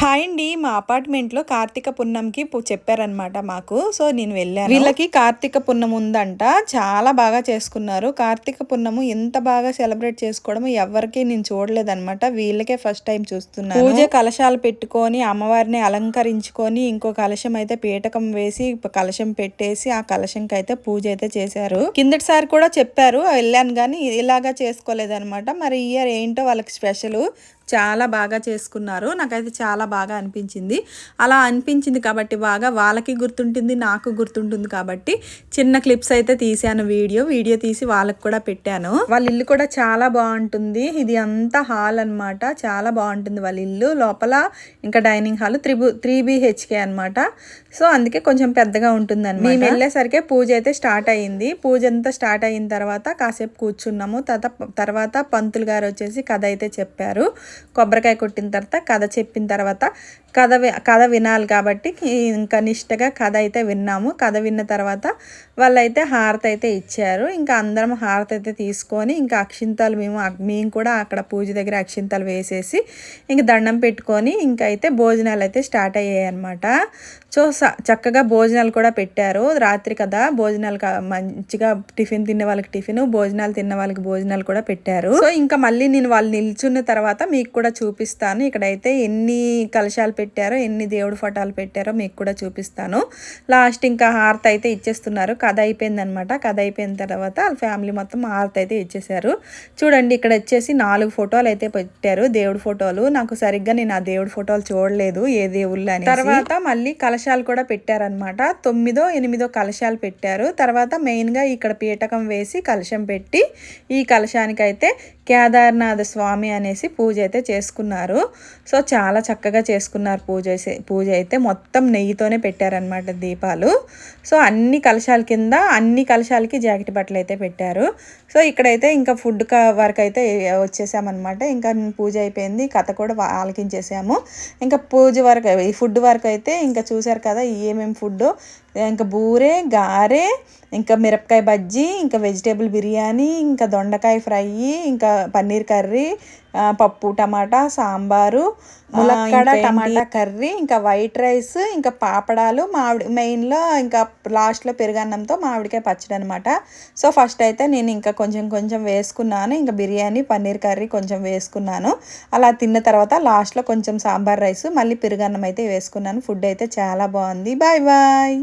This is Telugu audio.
హాయ్ అండి. మా అపార్ట్మెంట్లో కార్తీక పున్నంకి చెప్పారనమాట మాకు. సో నేను వెళ్ళాను. వీళ్ళకి కార్తీక పున్నం ఉందంట. చాలా బాగా చేసుకున్నారు. కార్తీక పున్నము ఎంత బాగా సెలబ్రేట్ చేసుకోవడం ఎవరికి నేను చూడలేదనమాట. వీళ్ళకే ఫస్ట్ టైం చూస్తున్నాను. పూజ కలశాలు పెట్టుకొని అమ్మవారిని అలంకరించుకొని ఇంకో కలశం అయితే పీటకం వేసి కలశం పెట్టేసి ఆ కలశంకి అయితే పూజ అయితే చేశారు. కిందటిసారి కూడా చెప్పారు, వెళ్ళాను కానీ ఇలాగా చేసుకోలేదనమాట. మరి ఈ ఇయర్ ఏంటో వాళ్ళకి స్పెషల్ చాలా బాగా చేసుకున్నారు. నాకైతే చాలా బాగా అనిపించింది. అలా అనిపించింది కాబట్టి బాగా వాళ్ళకి గుర్తుంటుంది, నాకు గుర్తుంటుంది కాబట్టి చిన్న క్లిప్స్ అయితే తీసాను. వీడియో తీసి వాళ్ళకి కూడా పెట్టాను. వాళ్ళ ఇల్లు కూడా చాలా బాగుంటుంది. ఇది అంతా హాల్ అనమాట. చాలా బాగుంటుంది వాళ్ళ ఇల్లు. లోపల ఇంకా డైనింగ్ హాల్ 3 BHK అనమాట. సో అందుకే కొంచెం పెద్దగా ఉంటుంది అనమాట. మేము వెళ్ళేసరికి పూజ అయితే స్టార్ట్ అయ్యింది. పూజ అంతా స్టార్ట్ అయిన తర్వాత కాసేపు కూర్చున్నాము. తర్వాత పంతులు గారు వచ్చేసి కథ అయితే చెప్పారు. కొబ్బరికాయ కొట్టిన తర్వాత కథ చెప్పిన తర్వాత కథ వినాలి కాబట్టి ఇంకా నిష్టగా కథ అయితే విన్నాము. కథ విన్న తర్వాత వాళ్ళైతే హారతి అయితే ఇచ్చారు. ఇంకా అందరం హారతి అయితే తీసుకొని ఇంకా అక్షింతలు మేము కూడా అక్కడ పూజ దగ్గర అక్షింతలు వేసేసి ఇంక దండం పెట్టుకొని ఇంకా అయితే భోజనాలు అయితే స్టార్ట్ అయ్యాయి అనమాట. సో చక్కగా భోజనాలు కూడా పెట్టారు. రాత్రి కదా భోజనాలు మంచిగా టిఫిన్ తిన్న వాళ్ళకి టిఫిన్, భోజనాలు తిన్న వాళ్ళకి భోజనాలు కూడా పెట్టారు. సో ఇంకా మళ్ళీ నేను వాళ్ళు నిల్చున్న తర్వాత మీకు కూడా చూపిస్తాను. ఇక్కడైతే ఎన్ని కలశాలు పెట్టారో, ఎన్ని దేవుడు ఫోటోలు పెట్టారో మీకు కూడా చూపిస్తాను. లాస్ట్ ఇంకా హారతి అయితే ఇచ్చేస్తున్నారు. కథ అయిపోయింది అనమాట. కథ అయిపోయిన తర్వాత వాళ్ళ ఫ్యామిలీ మొత్తం హారతి అయితే ఇచ్చేసారు. చూడండి ఇక్కడ వచ్చేసి 4 ఫోటోలు అయితే పెట్టారు, దేవుడు ఫోటోలు. నాకు సరిగ్గా నేను ఆ దేవుడు ఫోటోలు చూడలేదు ఏ దేవుళ్ళు అని. తర్వాత మళ్ళీ కలశాలు కూడా పెట్టారనమాట. 9, 8 కలశాలు పెట్టారు. తర్వాత మెయిన్గా ఇక్కడ పీటకం వేసి కలశం పెట్టి ఈ కలశానికి అయితే కేదార్నాథ స్వామి అనేసి పూజ అయితే చేసుకున్నారు. సో చాలా చక్కగా చేసుకున్నారు పూజ అయితే. మొత్తం నెయ్యితోనే పెట్టారనమాట దీపాలు. సో అన్ని కలశాల కింద అన్ని కలశాలకి జాకెట్ బట్టలు అయితే పెట్టారు. సో ఇక్కడైతే ఇంకా ఫుడ్ వరకు అయితే వచ్చేసామన్నమాట. ఇంకా పూజ అయిపోయింది, కథ కూడా ఆలకించేసాము. ఇంకా పూజ వరకు ఈ ఫుడ్ వరకు అయితే ఇంకా చూసారు కదా ఏమేమి ఫుడ్. ఇంకా బూరె, గారె, ఇంకా మిరపకాయ బజ్జీ, ఇంకా వెజిటేబుల్ బిర్యానీ, ఇంకా దొండకాయ ఫ్రై, ఇంకా పన్నీర్ కర్రీ, పప్పు టమాటా, సాంబారు, ములక్కాడ టమాటా కర్రీ, ఇంకా వైట్ రైస్, ఇంకా పాపడాలు, మెయిన్లో ఇంకా లాస్ట్లో పెరుగన్నంతో మామిడికాయ పచ్చడి అనమాట. సో ఫస్ట్ అయితే నేను ఇంకా కొంచెం వేసుకున్నాను. ఇంకా బిర్యానీ, పన్నీర్ కర్రీ కొంచెం వేసుకున్నాను. అలా తిన్న తర్వాత లాస్ట్లో కొంచెం సాంబార్ రైస్, మళ్ళీ పెరుగన్నం అయితే వేసుకున్నాను. ఫుడ్ అయితే చాలా బాగుంది. Bye bye.